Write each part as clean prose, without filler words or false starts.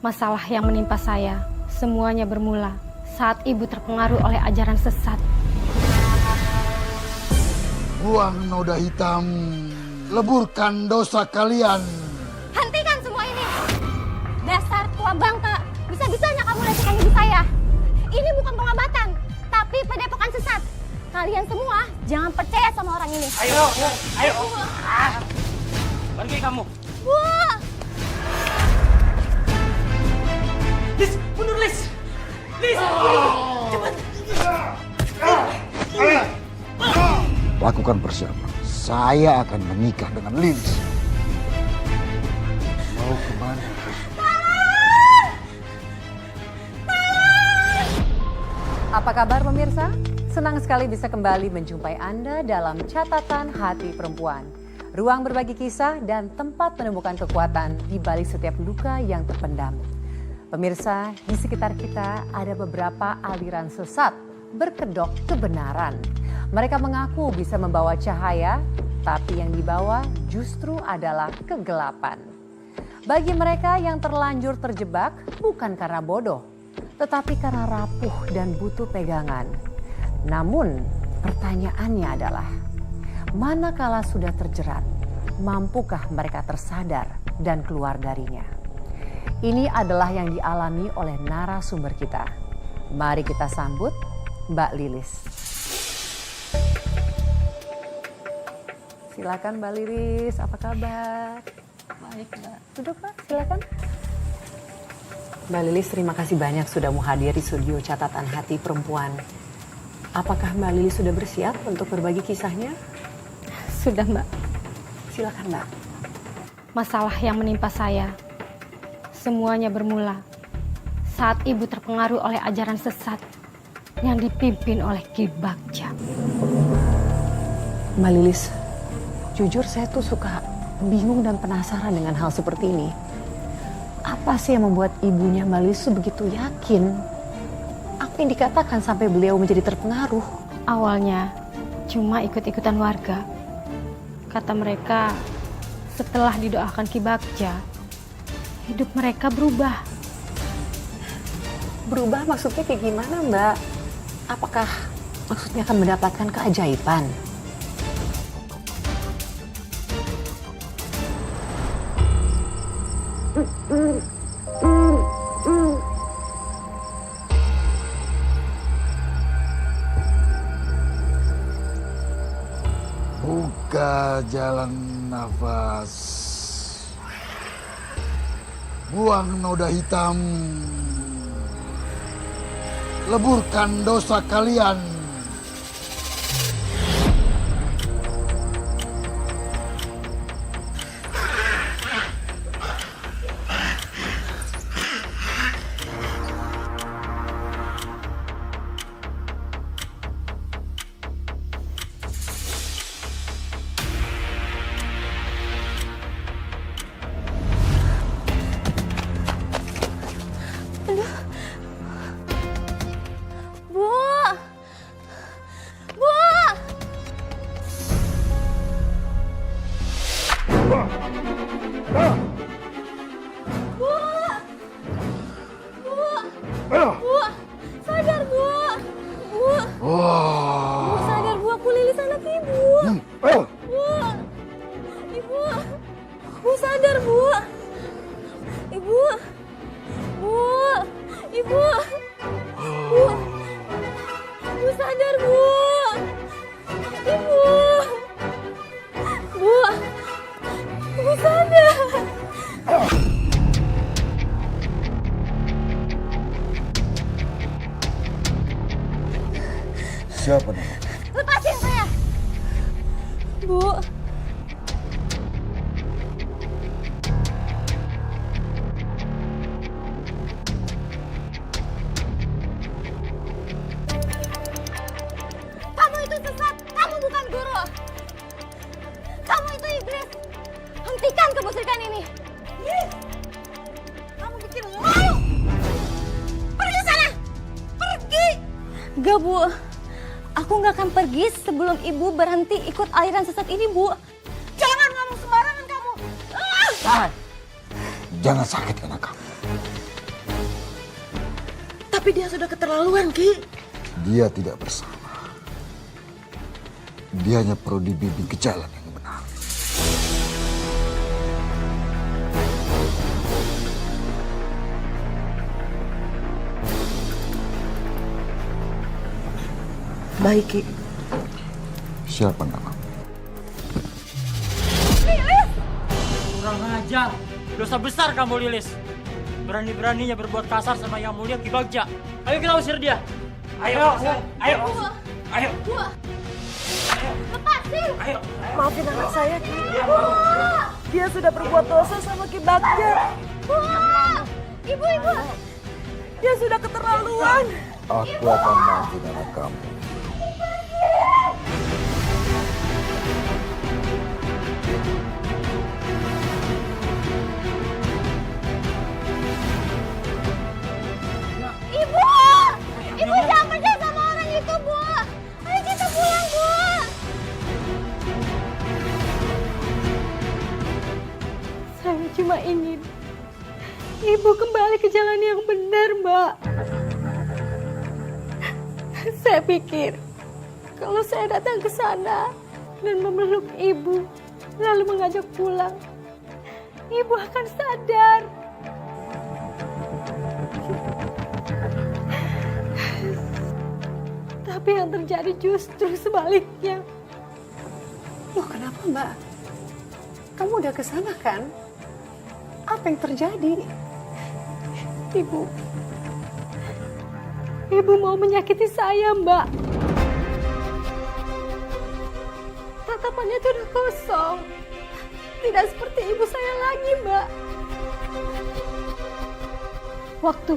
Masalah yang menimpa saya semuanya bermula saat ibu terpengaruh oleh ajaran sesat. Buang noda hitam, leburkan dosa kalian. Hentikan semua ini! Dasar tua bangka, bisa-bisanya kamu lecehkan ibu saya. Ini bukan pengobatan, tapi padepokan sesat. Kalian semua jangan percaya sama orang ini. Ayo, ayo. Pergi kamu. Bu! Lis, mundur Lis. Lis, cepat. Lakukan persiapan. Saya akan menikah dengan Lilis. Mau kemana? Apa kabar pemirsa? Senang sekali bisa kembali menjumpai Anda dalam Catatan Hati Perempuan. Ruang berbagi kisah dan tempat menemukan kekuatan di balik setiap luka yang terpendam. Pemirsa, di sekitar kita ada beberapa aliran sesat berkedok kebenaran. Mereka mengaku bisa membawa cahaya, tapi yang dibawa justru adalah kegelapan. Bagi mereka yang terlanjur terjebak bukan karena bodoh, tetapi karena rapuh dan butuh pegangan. Namun pertanyaannya adalah, manakala sudah terjerat, mampukah mereka tersadar dan keluar darinya? Ini adalah yang dialami oleh narasumber kita. Mari kita sambut Mbak Lilis. Silakan Mbak Lilis, apa kabar? Baik, Mbak. Duduk Mbak, silakan. Mbak Lilis, terima kasih banyak sudah mau hadir di studio Catatan Hati Perempuan. Apakah Mbak Lilis sudah bersiap untuk berbagi kisahnya? Sudah, Mbak. Silakan Mbak. Masalah yang menimpa saya semuanya bermula saat ibu terpengaruh oleh ajaran sesat yang dipimpin oleh Ki Bagja. Mbak Lilis, jujur saya tuh suka bingung dan penasaran dengan hal seperti ini. Apa sih yang membuat ibunya Mbak Lilis tuh begitu yakin? Apa yang dikatakan sampai beliau menjadi terpengaruh? Awalnya cuma ikut-ikutan warga. Kata mereka setelah didoakan Ki Bagja, hidup mereka berubah. Berubah maksudnya kayak gimana Mbak? Apakah maksudnya akan mendapatkan keajaiban? Buka jalan nafas. Buang noda hitam. Leburkan dosa kalian. Bu! Bu! Bu! Bu! Sadar, Bu! Bu! Bu, sadar, Bu. Aku Lilis anak Ibu. Bu! Ibu! Bu, sadar, Bu! Ibu! Bu! Ibu! Bu! Bu, sadar, Bu! Ibu! Bu! Bu, sadar! Siapa nama? Lepasin saya! Bu! Kamu itu sesat! Kamu bukan guru! Kamu itu iblis! Hentikan kemusyrikan ini! Kamu bikin malu! Pergi sana! Pergi! Gak, Bu. Aku nggak akan pergi sebelum Ibu berhenti ikut aliran sesat ini, Bu. Jangan ngomong sembarangan kamu! Jangan sakitkan kamu. Tapi dia sudah keterlaluan, Ki. Dia tidak bersalah. Dia hanya perlu dibimbing ke jalan yang benar. Baik, Ki. Siapa nama? Kurang ajar. Dosa besar kamu, Lilis. Berani-beraninya berbuat kasar sama Yang Mulia Ki Bagja. Ayo kita usir dia. Ayo. Ayo. Lepasin! Ayo. Maafin anak saya, Ki. Dia sudah berbuat dosa sama Ki Bagja. Bu! Ibu! Dia sudah keterlaluan. Aku akan maafin anak kamu. Ibu! Ibu jangan percaya sama orang itu, Bu! Ayo kita pulang, Bu! Saya cuma ingin Ibu kembali ke jalan yang benar, Mbak. Saya pikir kalau saya datang ke sana dan memeluk Ibu, lalu mengajak pulang, Ibu akan sadar. Tapi yang terjadi justru sebaliknya. Loh kenapa Mbak? Kamu udah ke sana kan? Apa yang terjadi? Ibu mau menyakiti saya, Mbak. Tatapannya itu udah kosong. Tidak seperti ibu saya lagi, Mbak. Waktu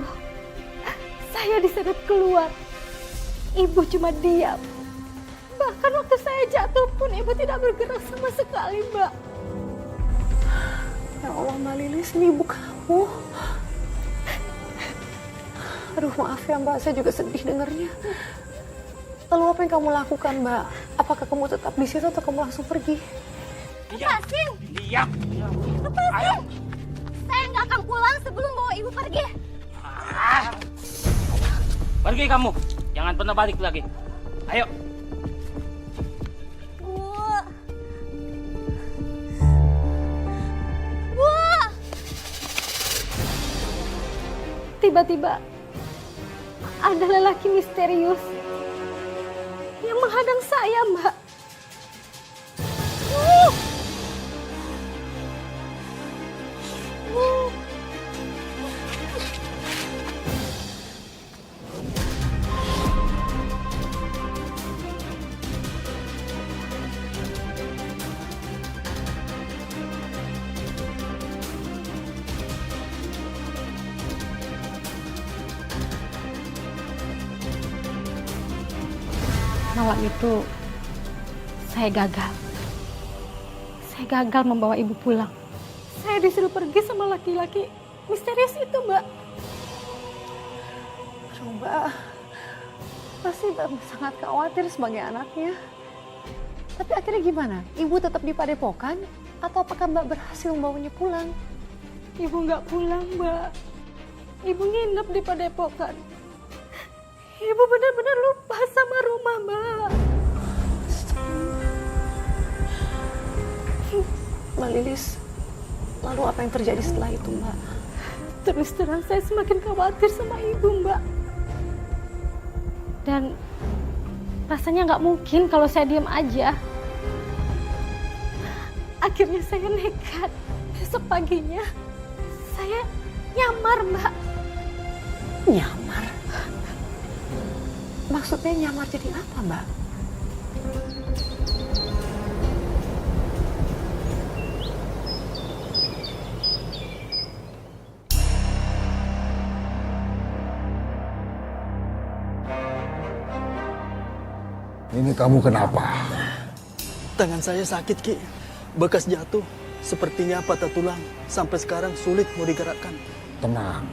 saya diseret keluar, ibu cuma diam. Bahkan waktu saya jatuh pun ibu tidak bergerak sama sekali, Mbak. Ya Allah Mbak Lilis, ini ibu kamu. Aduh maaf ya Mbak, saya juga sedih dengarnya. Lalu apa yang kamu lakukan Mbak? Apakah kamu tetap di situ atau kamu langsung pergi? Lepasin! Diam. Lepasin! Saya nggak akan pulang sebelum bawa ibu pergi. Pergi kamu. Jangan pernah balik lagi. Ayo. Bu! Bu! Tiba-tiba ada lelaki misterius yang menghadang saya, Mbak. Malam itu saya gagal. Saya gagal membawa ibu pulang. Saya disuruh pergi sama laki-laki misterius itu, Mbak. Aduh Mbak, pasti Mbak sangat khawatir sebagai anaknya. Tapi akhirnya gimana? Ibu tetap di Padepokan? Atau apakah Mbak berhasil membawanya pulang? Ibu nggak pulang, Mbak. Ibu nginep di Padepokan. Ibu benar-benar lupa sama rumah, Mbak. Mbak Lilis, lalu apa yang terjadi setelah itu Mbak? Terus terang saya semakin khawatir sama ibu, Mbak. Dan rasanya nggak mungkin kalau saya diam aja. Akhirnya saya nekat. Besok paginya saya nyamar, Mbak. Nyamar? Maksudnya nyamar jadi apa Mbak? Ini kamu kenapa? Tangan saya sakit, Ki. Bekas jatuh, sepertinya patah tulang. Sampai sekarang sulit mau digerakkan. Tenang.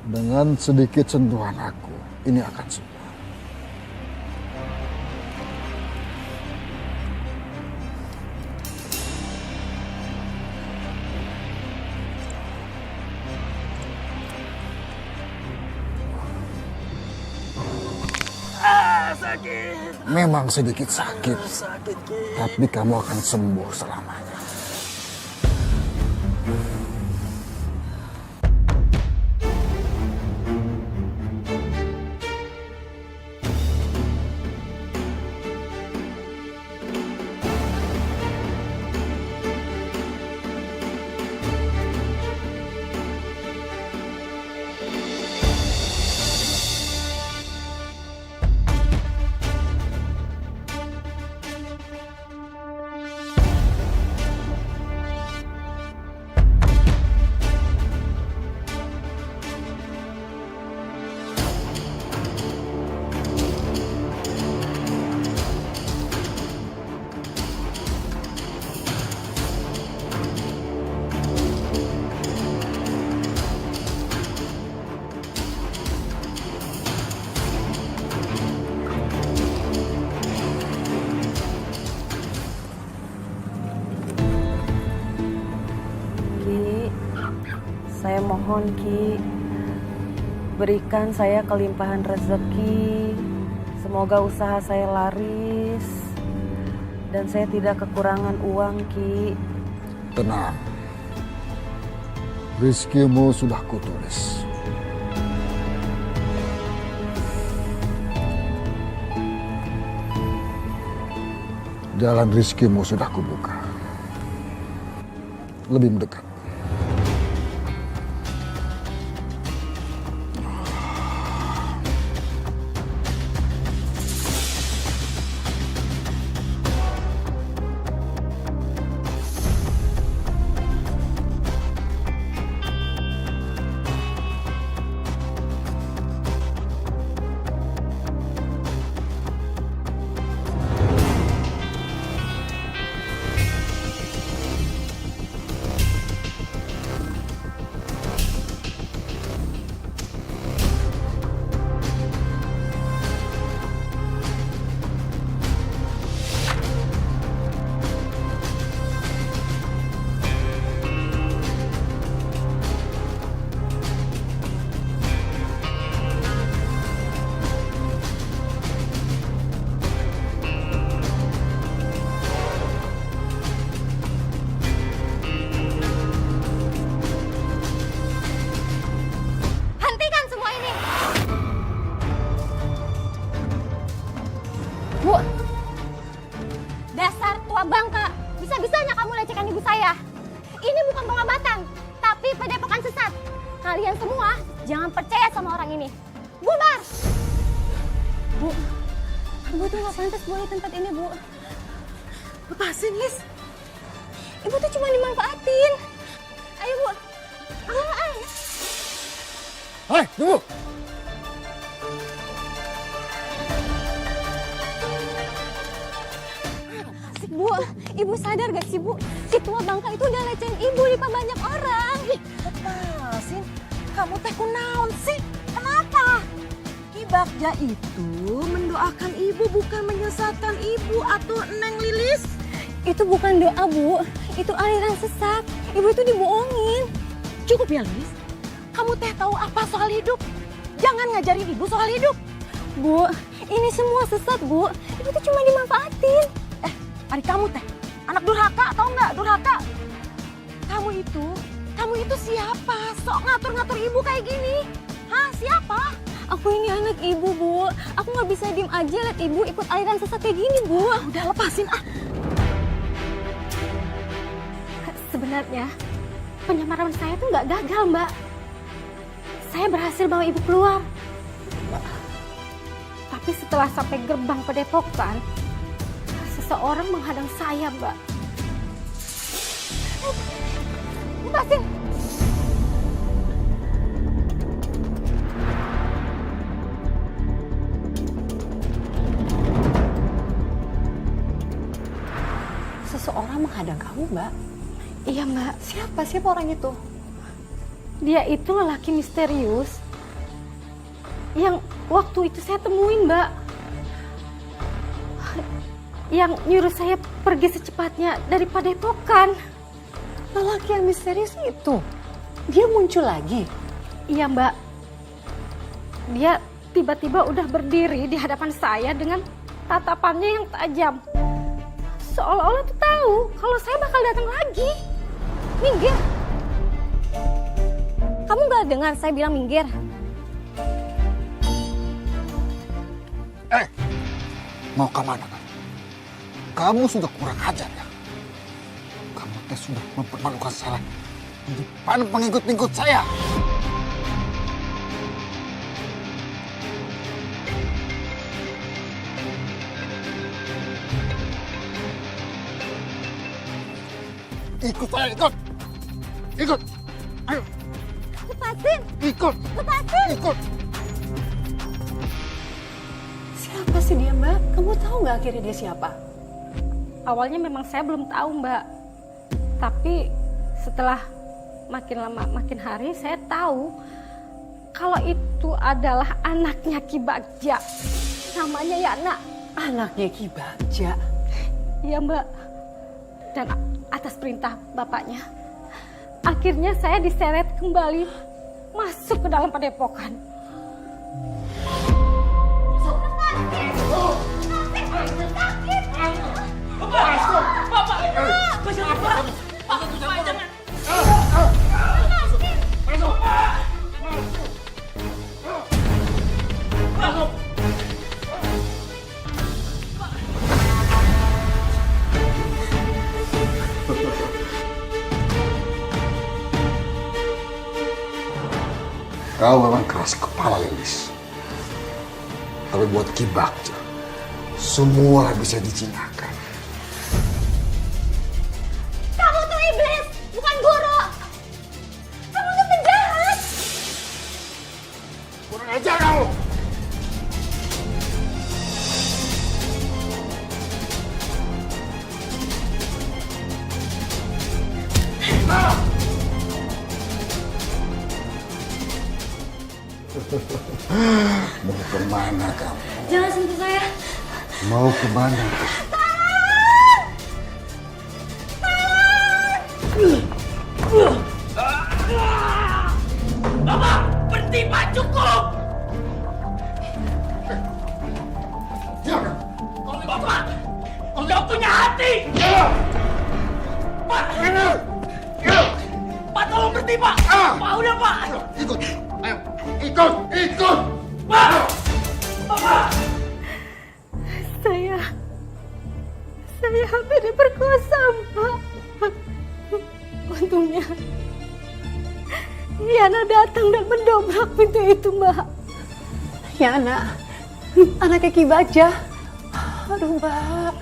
Dengan sedikit sentuhan aku, ini akan sembuh. Memang sedikit sakit, Sakit, Ki. tapi kamu akan sembuh selamanya. Ki, saya mohon Ki, berikan saya kelimpahan rezeki. Semoga usaha saya laris dan saya tidak kekurangan uang, Ki. Tenang, rizkimu sudah kutulis. Jalan rizkimu sudah kubuka. Lebih mendekat. Hentikan semua ini. Bu, dasar tua bangka. Bisa-bisanya kamu lecehkan ibu saya. Ini bukan pengobatan, tapi padepokan sesat. Kalian semua jangan percaya sama orang ini. Bubar! Bu, ibu tuh nggak pantas boleh tempat ini, Bu. Lepasin, Lis. Ibu tuh cuma dimanfaatin. Ayo, Bu. Ayo. Hai, tunggu! Bu, ibu sadar gak sih, Bu? Si tua bangka itu udah lecehin ibu di depan banyak orang. Lepasin, kamu teh kunaon sih? Kenapa? Ki Bagja itu mendoakan ibu bukan menyesatkan ibu atau Neng Lilis. Itu bukan doa, Bu. Itu aliran sesat. Ibu itu dibohongin. Cukup ya Lilis, kamu teh tahu apa soal hidup? Jangan ngajarin ibu soal hidup. Bu, ini semua sesat, Bu. Ibu tuh cuma dimanfaatin. Adik kamu teh, anak durhaka atau enggak durhaka? Kamu itu siapa? Sok ngatur-ngatur ibu kayak gini. Hah, siapa? Aku ini anak ibu, Bu. Aku nggak bisa diem aja liat ibu ikut aliran sesat kayak gini, Bu. Udah lepasin ah. Sebenarnya penyamaran saya tuh nggak gagal, Mbak. Saya berhasil bawa ibu keluar. Tapi setelah sampai gerbang padepokan, seseorang menghadang saya, Mbak. Lepasin. Seseorang menghadang kamu, Mbak. Iya, Mbak. Siapa orang itu? Dia itu lelaki misterius yang waktu itu saya temuin, Mbak. Yang nyuruh saya pergi secepatnya dari padepokan. Lelaki yang misterius itu? Dia muncul lagi? Iya, Mbak. Dia tiba-tiba udah berdiri di hadapan saya dengan tatapannya yang tajam. Seolah-olah tuh tahu kalau saya bakal datang lagi. Minggir. Kamu gak dengar saya bilang minggir? Mau kemana kamu? Kamu sudah kurang ajar ya. Kamu sudah mempermalukan saya di depan pengikut-pengikut saya. Ikut saya, ikut. Ikut. Ayo, Lepasin, ikut. lepasin. Ikut. Siapa sih dia, Mbak? Kamu tahu nggak akhirnya dia siapa? Awalnya memang saya belum tahu, Mbak. Tapi setelah makin lama makin hari saya tahu kalau itu adalah anaknya Ki Bagja. Namanya Yana. Anaknya Ki Bagja. Iya, Mbak. Dan atas perintah bapaknya, akhirnya saya diseret kembali masuk ke dalam padepokan. Kau memang keras kepala, Lilis. Tapi buat Ki Bagja, semua bisa dijinakan. Kamu tuh iblis, bukan guru. Kamu tuh penjahat. Kurang ajar kamu! Mau kemana kamu? Jangan sentuh saya. Mau kemana? Bapak, berhenti Pak, cukup! Jangan! Bapak, nggak punya hati! Pak, Pak tolong berhenti Pak! Pak udah Pak! Ikut! Ayo! Ikut! Ikut! Pak! Bapak! Saya hampir diperkosa, Mbak. Untungnya Yana datang dan mendobrak pintu itu, Mbak. Yana, anaknya Ki Bagja. Aduh, Mbak.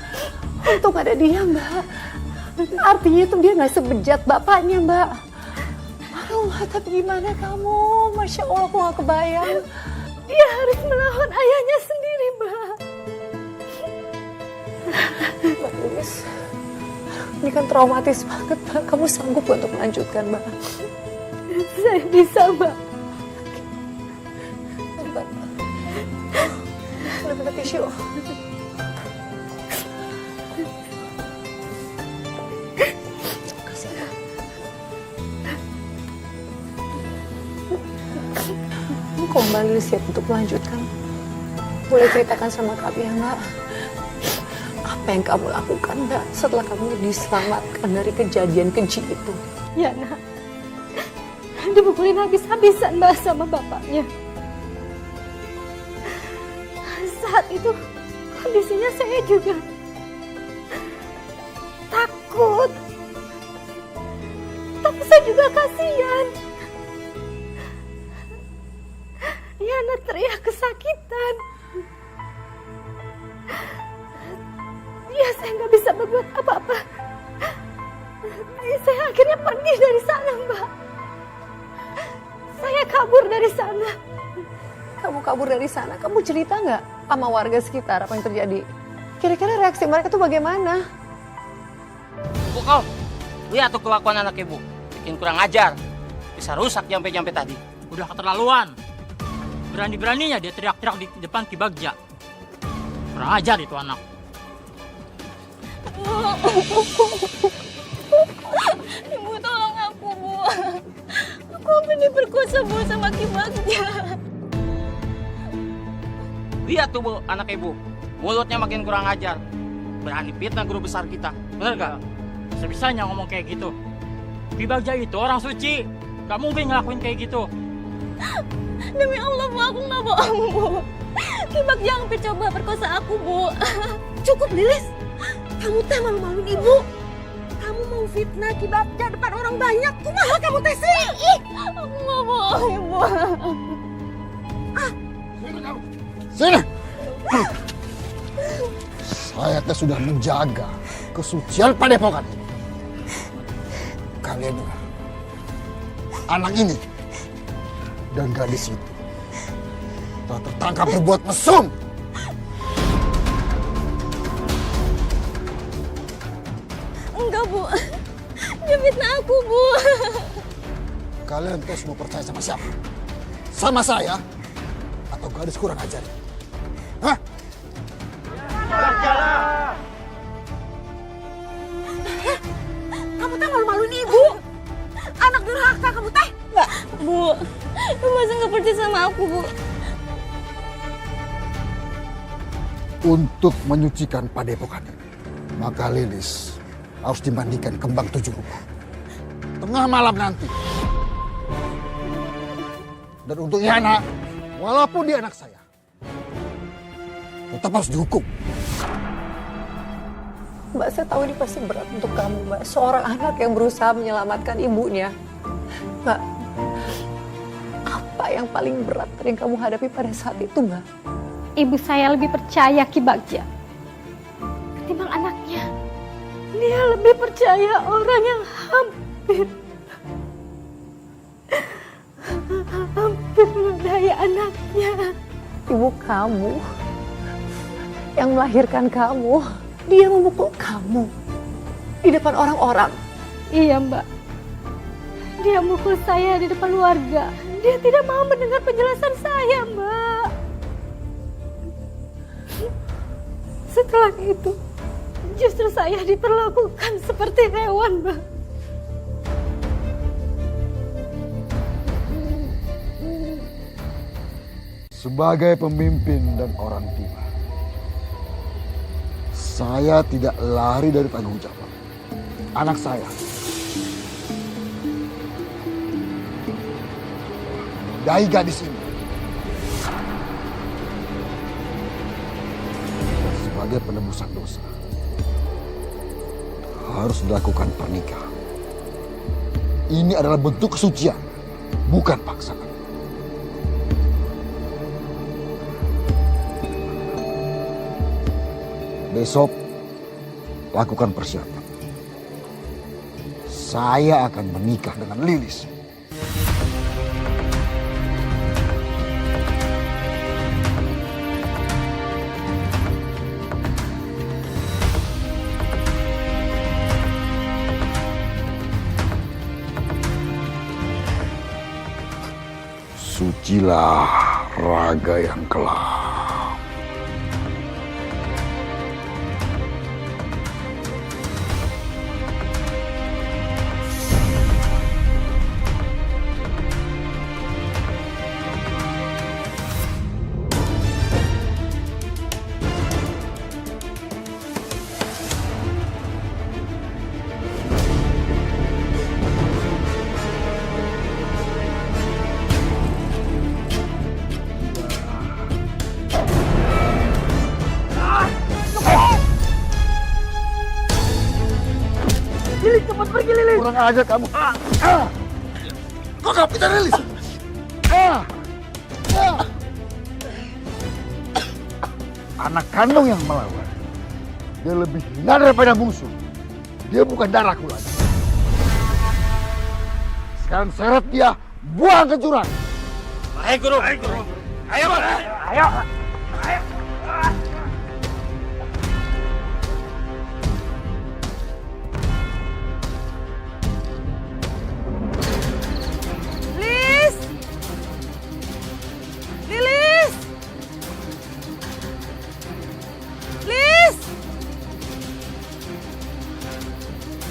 Untung ada dia, Mbak. Artinya itu dia nggak sebejat bapaknya, Mbak. Aduh, Mbak, tapi gimana kamu? Masya Allah, aku nggak kebayang. Dia harus melawan ayahnya sendiri, Mbak. Mbak Lilis, ini kan traumatis banget, Mbak. Kamu sanggup untuk melanjutkan, Mbak? Saya bisa, Mbak. Mbak, udah minta tisu. Kasih, Mbak. Kok Mbak Lilis siap untuk melanjutkan? Boleh ceritakan sama kami ya, Mbak? Apa yang kamu lakukan, Mbak, setelah kamu diselamatkan dari kejadian keji itu? Yana dipukulin habis-habisan, Mbak, sama bapaknya. Saat itu kondisinya saya juga takut. Tapi saya juga kasihan. Yana teriak kesakitan. Ya, saya nggak bisa berbuat apa-apa. Saya akhirnya pergi dari sana, Mbak. Saya kabur dari sana. Kamu kabur dari sana, kamu cerita nggak sama warga sekitar apa yang terjadi? Kira-kira reaksi mereka tuh bagaimana? Bu, kau lihat tuh kelakuan anak ibu. Bikin kurang ajar. Bisa rusak nyampe-nyampe tadi. Udah keterlaluan. Berani-beraninya dia teriak-teriak di depan Ki Bagja. Kurang ajar itu anak. Ibu tolong aku, Bu. Aku hampir diperkosa, Bu, sama Ki Bagja. Lihat tuh Bu, anak ibu. Mulutnya makin kurang ajar. Berani fitnah guru besar kita. Bener gak? Bisa-bisanya ngomong kayak gitu. Ki Bagja itu orang suci. Gak mungkin ngelakuin kayak gitu. Demi Allah Bu, aku nggak bohong Bu. Ki Bagja hampir coba perkosa aku Bu. Cukup Lilis, kamu teh malu-maluin ibu. Kamu mau fitnah Ki Bagja depan orang banyak, kumaha kamu teh sih? Ih, Aku nggak bohong Ibu. Sini. Saya teh sudah menjaga kesucian padepokan ini. Kalian dengar, anak ini dan gadis itu telah tertangkap berbuat mesum. Enggak Bu, dia fitnah aku Bu. Kalian teh semua percaya sama siapa? Sama saya atau gadis kurang ajar? Hah? Kamu teh malu-maluin ibu. Anak durhaka kamu teh. Bu, masa nggak percaya sama aku Bu? Untuk menyucikan padepokan ini, maka Lilis harus dimandikan kembang 7 rupa. Tengah malam nanti. Dan untuk Yana, walaupun dia anak saya, tetap harus dihukum. Mbak, saya tahu ini pasti berat untuk kamu, Mbak. Seorang anak yang berusaha menyelamatkan ibunya. Mbak, apa yang paling berat yang kamu hadapi pada saat itu, Mbak? Ibu saya lebih percaya Ki Bagja ketimbang anaknya. Dia lebih percaya orang yang hampir mendaya anaknya. Ibu kamu yang melahirkan kamu, dia memukul kamu di depan orang-orang. Iya Mbak, dia mukul saya di depan warga. Dia tidak mau mendengar penjelasan saya Mbak. Setelah itu, justru saya diperlakukan seperti hewan Mbak. Sebagai pemimpin dan orang tua, saya tidak lari dari tanggung jawab. Anak saya menodai gadis ini. Dan sebagai penebusan dosa, harus dilakukan pernikahan. Ini adalah bentuk kesucian, bukan paksaan. Besok, lakukan persiapan. Saya akan menikah dengan Lilis. Sucilah raga yang kelam. Lilis, cepat pergi Lilis. Kurang ajar kamu. Kok kita Lilis? Anak kandung yang melawan. Dia lebih hina daripada musuh. Dia bukan darahku lagi. Sekarang seret dia, buang ke jurang. Baik guru. Ayo Bang. Ayo. Lilis. Lilis. Lilis.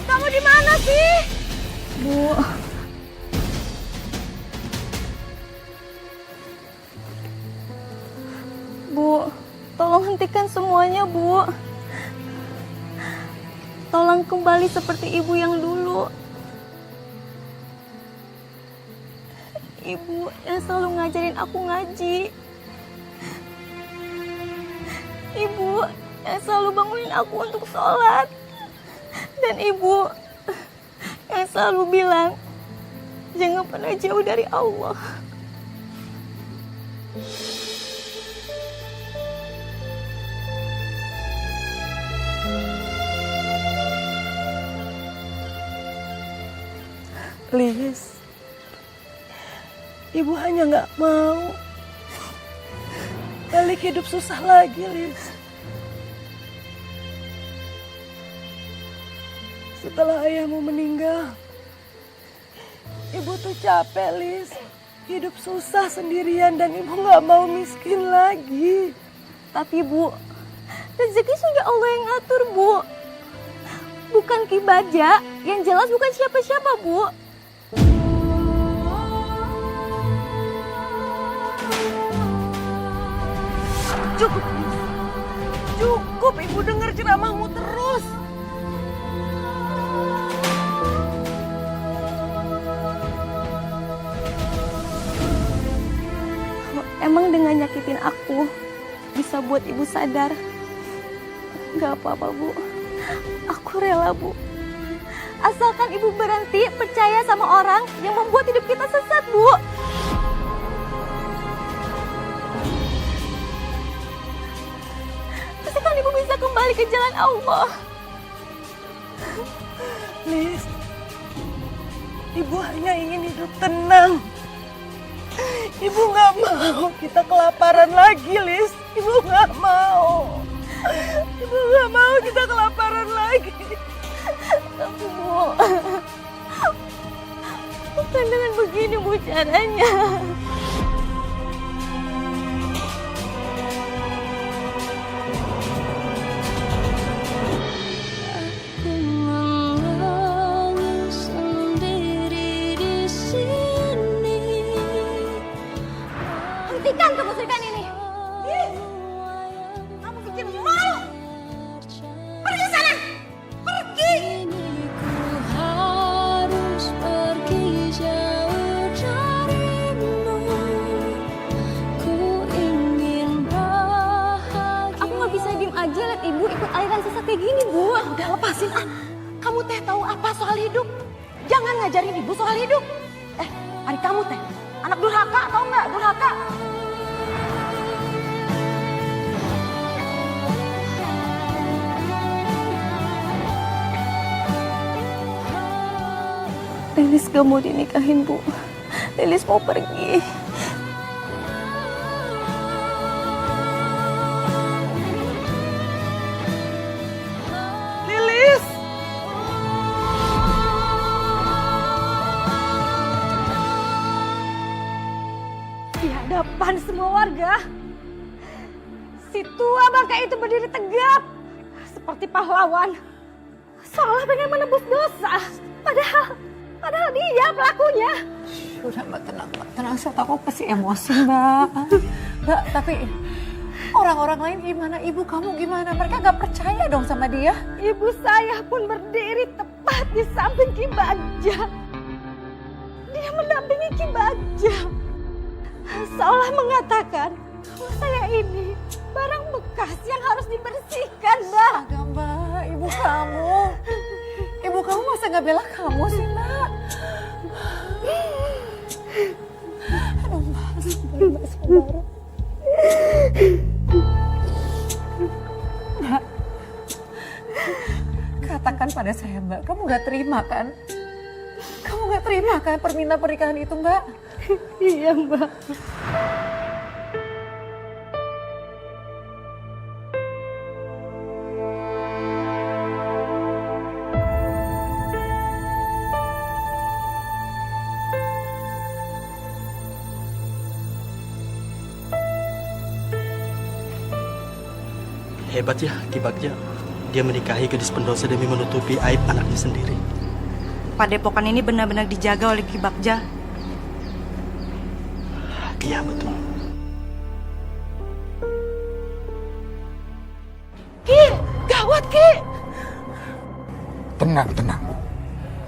Kamu di mana sih? Bu, Tolong hentikan semuanya, Bu. Tolong kembali seperti ibu yang dulu. Ibu yang selalu ngajarin aku ngaji. Ibu yang selalu bangunin aku untuk sholat. Dan ibu yang selalu bilang, jangan pernah jauh dari Allah. Lis, ibu hanya nggak mau balik hidup susah lagi, Lis. Setelah ayahmu meninggal, ibu tuh capek, Lis. Hidup susah sendirian dan ibu nggak mau miskin lagi. Tapi Bu, rezeki sudah Allah yang ngatur, Bu. Bukan Ki Bagja, yang jelas bukan siapa-siapa, Bu. Cukup, Lis. Cukup, ibu dengar ceramahmu terus. Emang dengan nyakitin aku bisa buat ibu sadar? Gak apa-apa, Bu. Aku rela, Bu. Asalkan ibu berhenti percaya sama orang yang membuat hidup kita sesat, Bu. Asalkan ibu bisa kembali ke jalan Allah. Lis, ibu hanya ingin hidup tenang. Ibu nggak mau kita kelaparan lagi, Lis. Ibu nggak mau. Ibu nggak mau kita kelaparan lagi. Tapi Bu, bukan dengan begini, Bu, caranya. Hentikan kemusyrikan ini. Kamu bikin malu. Pergi sana. Pergi. Aku nggak bisa diem aja liat ibu ikut aliran sesat kayak gini, Bu. Udah lepasin, ah. Kamu teh tahu apa soal hidup? Jangan ngajarin ibu soal hidup. Adik kamu teh anak durhaka, tahu nggak? Durhaka. Lilis gak mau dinikahin, Bu. Lilis mau pergi. Lilis. Di hadapan semua warga, si tua bangka itu berdiri tegap seperti pahlawan, seolah pengen menebus dosa. Padahal dia pelakunya. Sudah Mbak, tenang. Saya tahu pasti emosi Mbak. Mbak, tapi orang-orang lain gimana? Ibu kamu gimana? Mereka gak percaya dong sama dia. Ibu saya pun berdiri tepat di samping Ki Bagja. Dia mendampingi Ki Bagja, seolah mengatakan bahwa saya ini barang bekas yang harus dibersihkan, Mbak. Agak Mbak, ibu kamu masa gak bela kamu sih Mbak? Aduh Mbak, sabar. Mbak, katakan pada saya Mbak, kamu gak terima kan? Kamu gak terima kan permintaan pernikahan itu Mbak? Iya, Mbak. Hebat ya Ki Bagja. Dia menikahi gadis pendosa demi menutupi aib anaknya sendiri. Padepokan ini benar-benar dijaga oleh Ki Bagja. Iya betul. Tenang, tenang.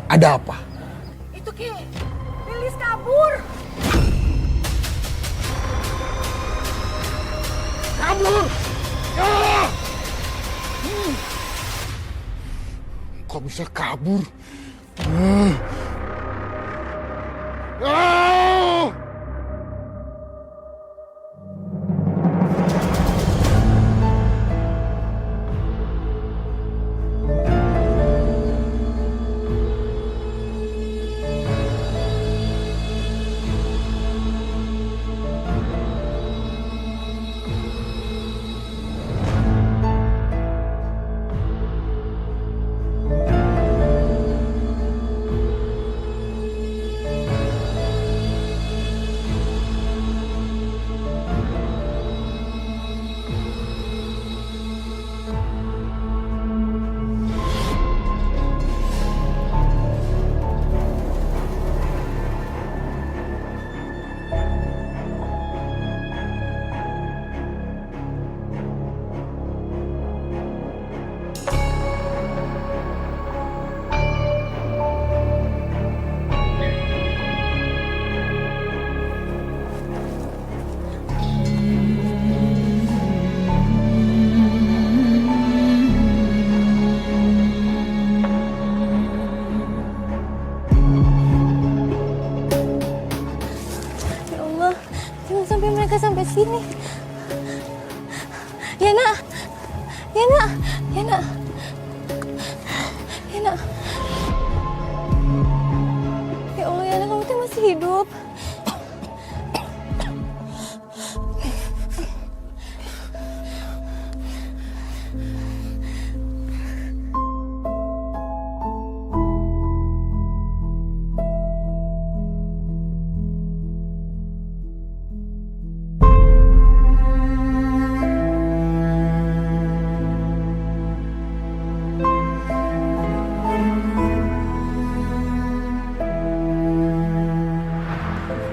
Ada apa? Itu Ki, Lilis kabur. Kabur! Ah! Kok bisa kabur? Ah! Ya Allah, jangan sampai mereka sampai sini. Yana, Yana, Yana, Yana. Ya Allah, Yana, kamu tuh masih hidup.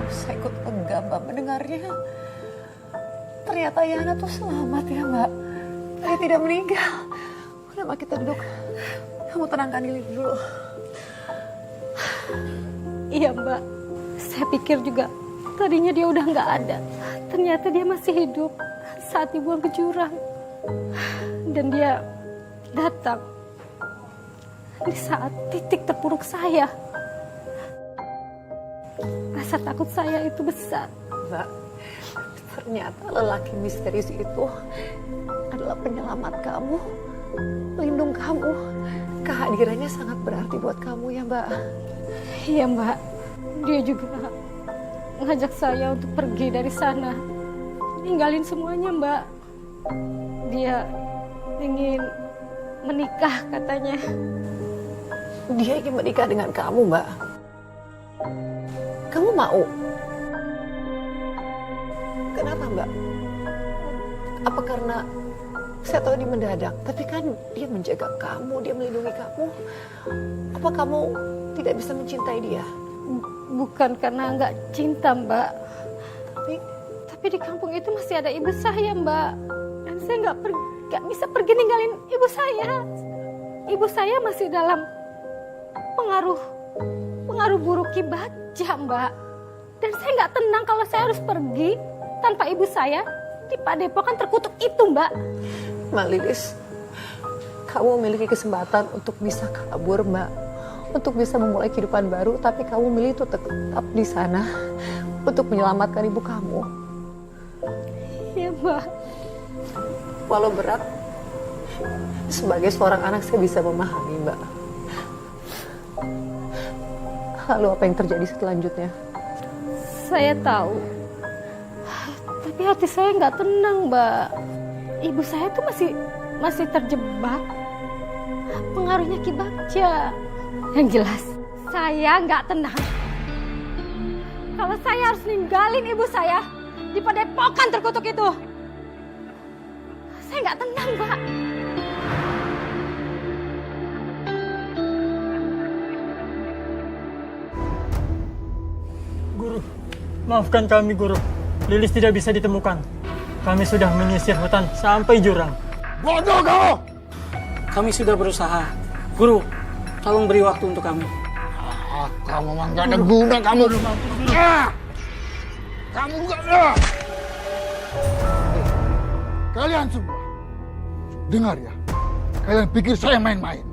Saya ikut lega Mbak mendengarnya. Ternyata Yana tuh selamat ya Mbak. Dia tidak meninggal. Udah Mbak, kita duduk. Kamu tenangkan diri dulu. Iya Mbak, saya pikir juga tadinya dia udah nggak ada. Ternyata dia masih hidup saat dibuang ke jurang. Dan dia datang di saat titik terpuruk saya. Rasa takut saya itu besar. Mbak, ternyata lelaki misterius itu adalah penyelamat kamu, pelindung kamu. Kehadirannya sangat berarti buat kamu ya Mbak. Iya Mbak, dia juga ngajak saya untuk pergi dari sana. Ninggalin semuanya Mbak. Dia ingin menikah katanya. Dia ingin menikah dengan kamu Mbak. Kamu mau? Kenapa Mbak? Apa karena saya tahu dia mendadak, tapi kan dia menjaga kamu, dia melindungi kamu. Apa kamu tidak bisa mencintai dia? Bukan karena nggak cinta Mbak. Tapi di kampung itu masih ada ibu saya Mbak. Dan saya nggak bisa pergi ninggalin ibu saya. Ibu saya masih dalam pengaruh buruk Ki Bagja Mbak. Dan saya nggak tenang kalau saya harus pergi tanpa ibu saya di padepokan terkutuk itu Mbak. Mbak Lilis, kamu memiliki kesempatan untuk bisa kabur Mbak, untuk bisa memulai kehidupan baru, tapi kamu milih itu tetap di sana untuk menyelamatkan ibu kamu. Iya Mbak. Walau berat, sebagai seorang anak saya bisa memahami Mbak. Lalu apa yang terjadi selanjutnya? Saya tahu, tapi hati saya nggak tenang Mbak. Ibu saya tuh masih terjebak pengaruhnya Ki Bagja. Yang jelas, saya nggak tenang. Kalau saya harus ninggalin ibu saya di padepokan terkutuk itu, saya nggak tenang Mbak. Guru, maafkan kami Guru. Lilis tidak bisa ditemukan. Kami sudah menyisir hutan sampai jurang. Bodoh kau! Kami sudah berusaha. Guru, tolong beri waktu untuk kami. Kamu memang gak ada guna kamu. Kamu gak ada. Kalian semua, dengar ya. Kalian pikir saya main-main.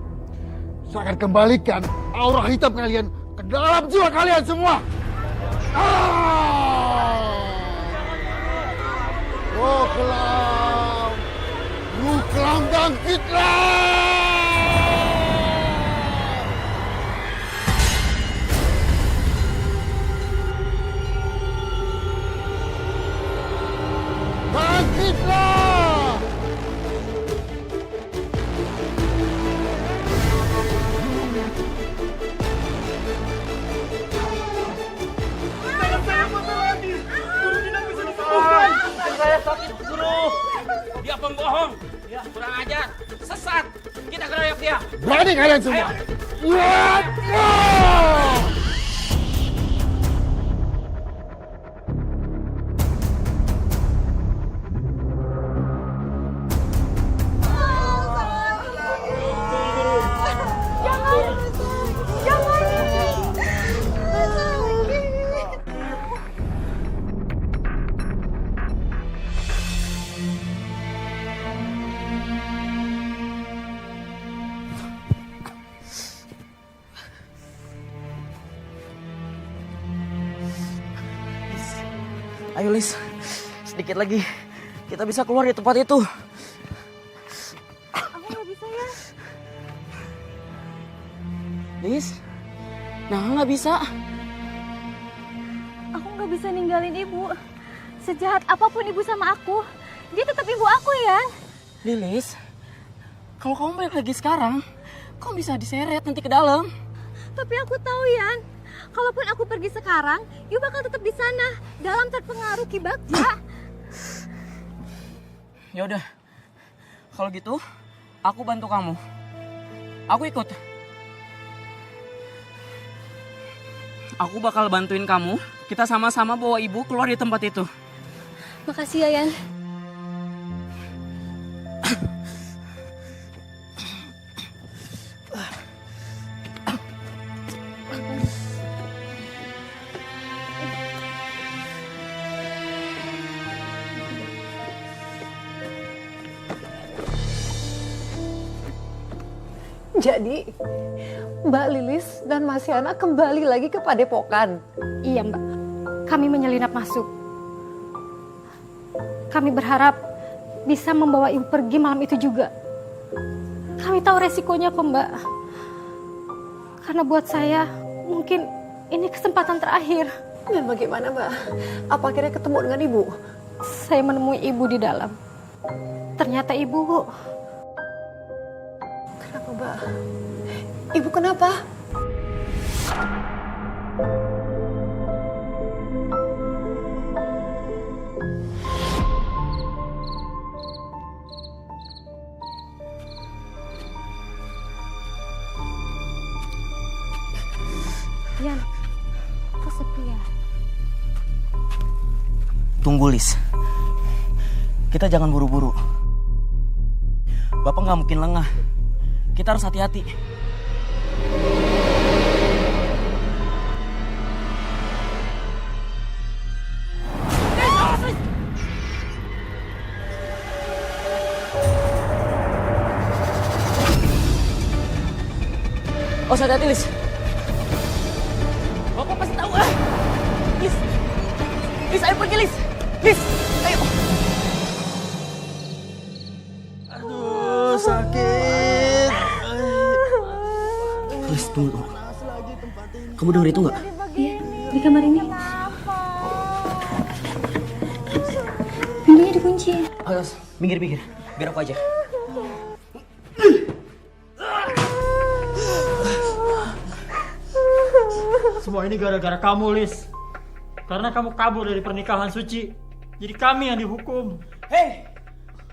Saya akan kembalikan aura hitam kalian ke dalam jiwa kalian semua. Ruklam bangkitlah! Bangkitlah! Saya sakit, Guru. Dia pembohong. Ya, kurang ajar. Sesat. Kita keroyok dia. Berani kalian semua? Ya! Ayo Lis, sedikit lagi kita bisa keluar dari tempat itu. Aku nggak bisa ya. Lis, nah nggak bisa. Aku nggak bisa ninggalin ibu. Sejahat apapun ibu sama aku, dia tetap ibu aku ya. Lilis, kalau kamu balik lagi sekarang, kamu bisa diseret nanti ke dalam. Tapi aku tahu Yan, kalaupun aku pergi sekarang, Yu bakal tetap di sana dalam terpengaruh Ki Bagja. Ya udah, kalau gitu aku bantu kamu. Aku ikut. Aku bakal bantuin kamu. Kita sama-sama bawa ibu keluar di tempat itu. Makasih ya Yan. Jadi, Mbak Lilis dan Mas Yana kembali lagi ke Padepokan. Iya Mbak, kami menyelinap masuk. Kami berharap bisa membawa ibu pergi malam itu juga. Kami tahu resikonya kok Mbak. Karena buat saya mungkin ini kesempatan terakhir. Dan bagaimana Mbak? Apa akhirnya ketemu dengan Ibu? Saya menemui ibu di dalam. Ternyata ibu... Kenapa Mbak? Ibu kenapa? Yan, kok sepi ya? Tunggu Lis, kita jangan buru-buru. Bapak nggak mungkin lengah. Kita harus hati-hati. Oh, hati-hati Lis. Bapak pasti tahu ah. Lis, Lis, ayo pergi Lis. Lis, ayo. Aduh, sakit. Lis, tunggu. Kamu dengar itu nggak? Iya, di kamar ini. Pintunya dikunci. Ayo, minggir. Biar aku aja. Semua ini gara-gara kamu, Lis. Karena kamu kabur dari pernikahan suci. Jadi kami yang dihukum. Hei,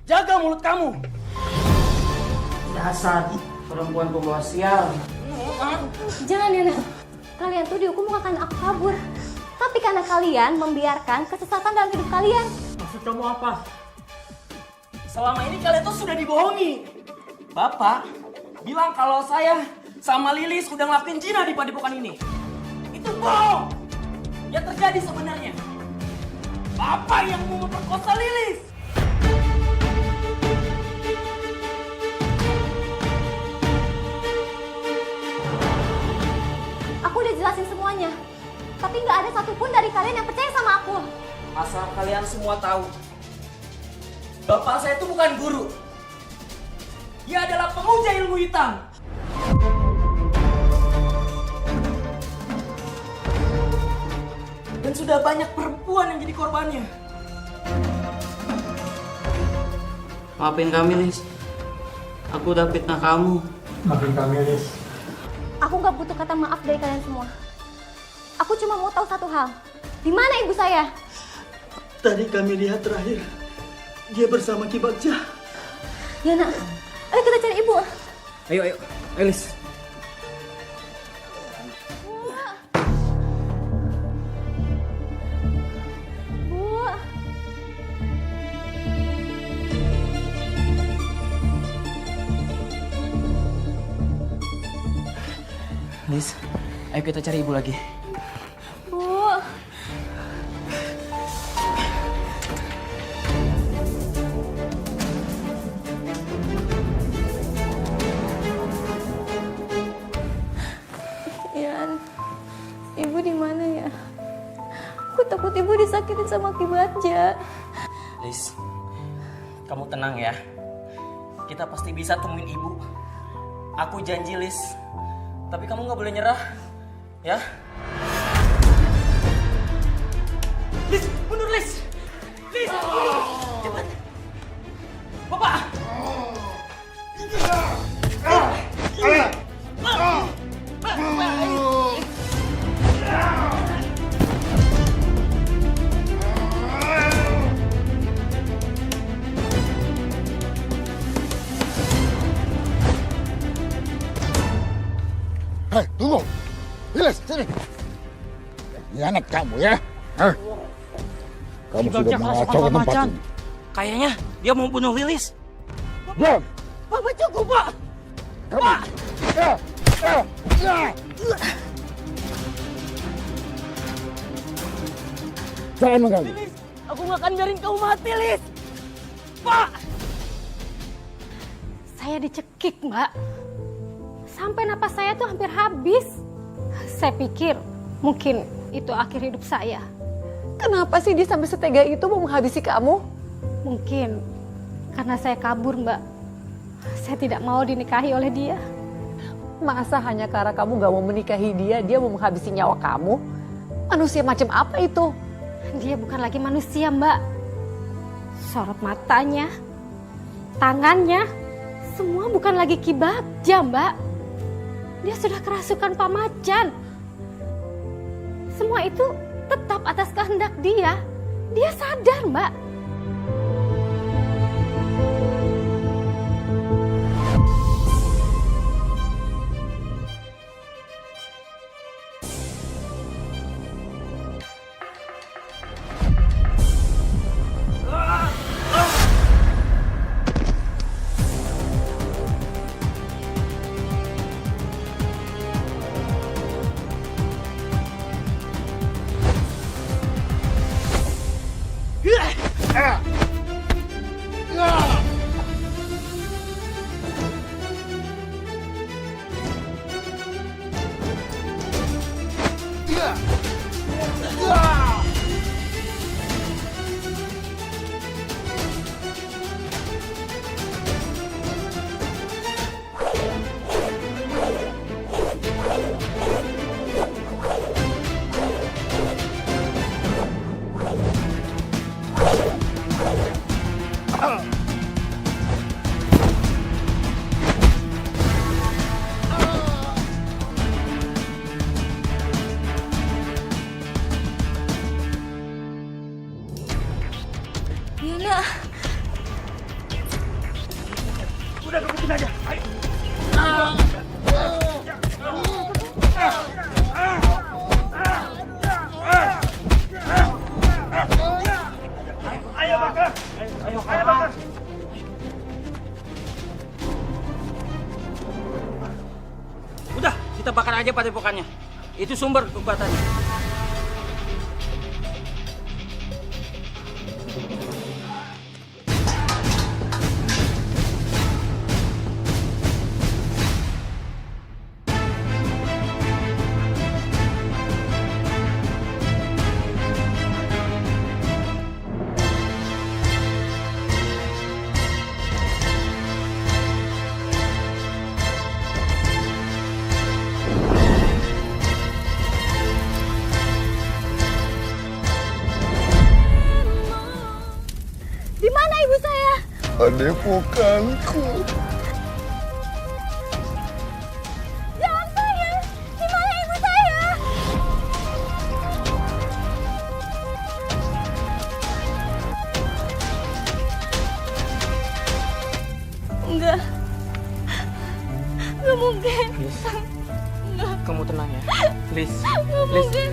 jaga mulut kamu. Dasar perempuan pembawa sial. Jangan Yana, kalian tuh dihukum bukan karena aku kabur, tapi karena kalian membiarkan kesesatan dalam hidup kalian. Maksud kamu apa? Selama ini kalian tuh sudah dibohongi. Bapak bilang kalau saya sama Lilis udah ngelakuin zina di padepokan ini. Itu bohong. Yang terjadi sebenarnya, Bapak yang mau memperkosa Lilis. Aku udah jelasin semuanya. Tapi nggak ada satupun dari kalian yang percaya sama aku. Asal kalian semua tahu, Bapak saya itu bukan guru. Dia adalah pemuja ilmu hitam. Dan sudah banyak perempuan yang jadi korbannya. Maafin kami, Lis. Aku udah fitnah kamu. Maafin kami, Lis. Aku nggak butuh kata maaf dari kalian semua. Aku cuma mau tahu satu hal. Di mana ibu saya? Tadi kami lihat terakhir, dia bersama Ki Bagja. Ya nak, ayo kita cari ibu. Ayo, Lis. Bu. Lis, ayo kita cari ibu lagi. Bu. Ian, ibu di mana ya? Aku takut ibu disakitin sama Ki Bagja. Lis, kamu tenang ya. Kita pasti bisa temuin ibu. Aku janji, Lis. Tapi kamu nggak boleh nyerah, ya? Lis, mundur, Lis! Lis! Cepat! Bapak! Hei, tunggu. Lilis, sini. Hianat kamu ya. Heh. Kamu sudah mengacaukan tempat ini. Kayaknya dia mau bunuh Lilis. Diam. Bapak cukup, Pak! Kamu. Ya. Jangan mengganggu. Lis, aku nggak akan biarin kamu mati, Lis! Pak! Saya dicekik, Mbak. Sampai napas saya tuh hampir habis. Saya pikir mungkin itu akhir hidup saya. Kenapa sih dia sampai setega itu mau menghabisi kamu? Mungkin karena saya kabur, Mbak. Saya tidak mau dinikahi oleh dia. Masa hanya karena kamu gak mau menikahi dia, dia mau menghabisi nyawa kamu? Manusia macam apa itu? Dia bukan lagi manusia, Mbak. Sorot matanya, tangannya, semua bukan lagi Ki Bagja, Mbak. Dia sudah kerasukan Pak Macan. Semua itu tetap atas kehendak dia. Dia sadar, Mbak. kita bakar aja padepokannya. Itu sumber kekuatannya. Di mana ibu saya? Padepokanku. Jangan saya! Di mana ibu saya? Enggak. Enggak mungkin. Lis, kamu tenang ya. Lis, Enggak Lis, mungkin.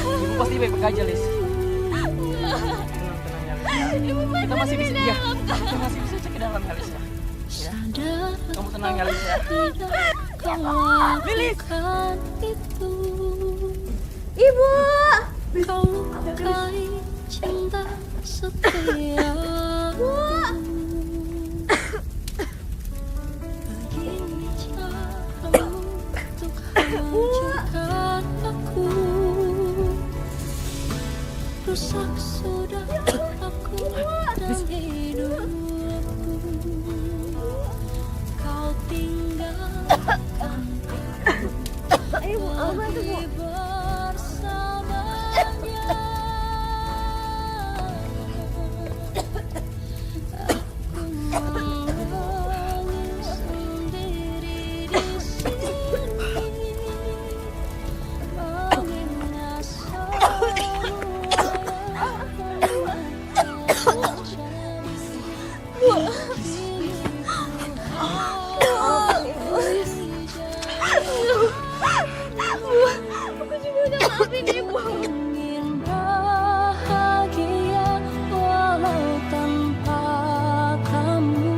ibu pasti baik-baik aja, Lis. Tenang ya, Lis. Ibu Kita masih bisa, di ya. dalam. Kita masih bisa cek ke dalam ya, Lis ya. Ya. Kamu tenang ya, Lis ya. Lilis! Ibu! Kau lukai cinta setia. Bu! Begini caramu untuk hancurkan aku. Rusak sudah aku dan hidupku. Kau tinggalkan Ayo, Bu, bantu, Bu. bersamanya. Aku menangis sendiri di sini, mengingat semua Aku juga udah maafin ibu. ingin bahagia walau tanpa kamu.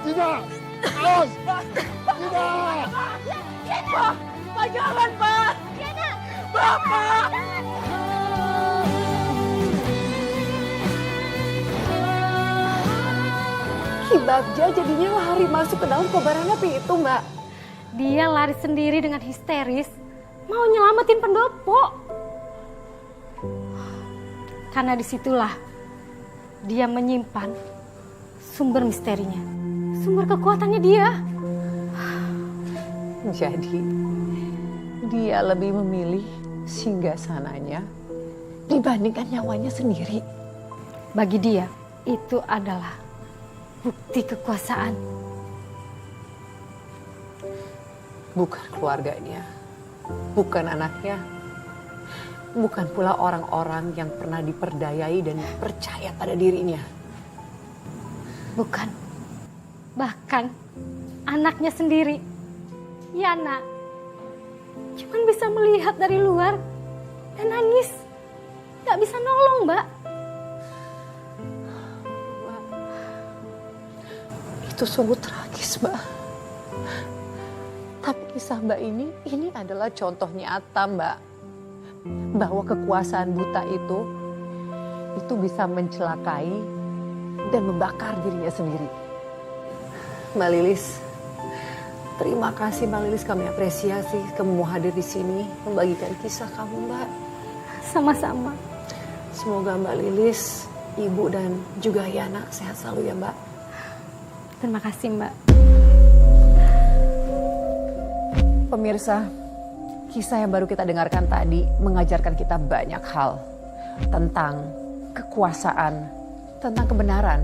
Tidak! Awas! Tidak! Pak, jangan, Pak. Bapak. Ki Bagja jadinya lari masuk ke dalam kobaran api itu, Mbak. Dia lari sendiri dengan histeris, mau nyelamatin pendopo. Karena disitulah dia menyimpan sumber misterinya, sumber kekuatannya dia. Jadi, dia lebih memilih singgasananya dibandingkan nyawanya sendiri. Bagi dia, itu adalah bukti kekuasaan. Bukan keluarganya, bukan anaknya, bukan pula orang-orang yang pernah diperdayai dan percaya pada dirinya. Bukan. Bahkan anaknya sendiri, Yana, cuman bisa melihat dari luar dan nangis. Gak bisa nolong, Mbak. Itu sungguh tragis, Mbak. Tapi kisah Mbak ini adalah contoh nyata, Mbak. Bahwa kekuasaan buta itu bisa mencelakai dan membakar dirinya sendiri. Mbak Lilis, terima kasih Mbak Lilis, kami apresiasi kamu mau hadir di sini membagikan kisah kamu, Mbak. Sama-sama. Semoga Mbak Lilis, Ibu dan juga Yana sehat selalu ya, Mbak. Terima kasih, Mbak. Pemirsa, kisah yang baru kita dengarkan tadi mengajarkan kita banyak hal tentang kekuasaan, tentang kebenaran,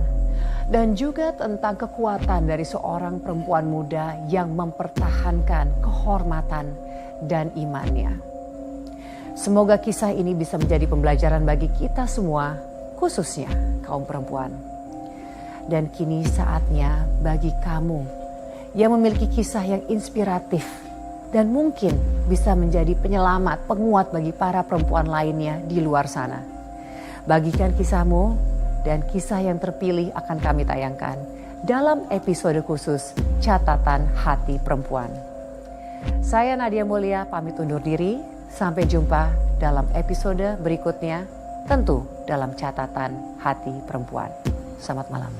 dan juga tentang kekuatan dari seorang perempuan muda yang mempertahankan kehormatan dan imannya. Semoga kisah ini bisa menjadi pembelajaran bagi kita semua, khususnya kaum perempuan. Dan kini saatnya bagi kamu yang memiliki kisah yang inspiratif dan mungkin bisa menjadi penyelamat, penguat bagi para perempuan lainnya di luar sana. Bagikan kisahmu dan kisah yang terpilih akan kami tayangkan dalam episode khusus Catatan Hati Perempuan. Saya Nadia Mulia pamit undur diri. Sampai jumpa dalam episode berikutnya, tentu dalam Catatan Hati Perempuan. Selamat malam.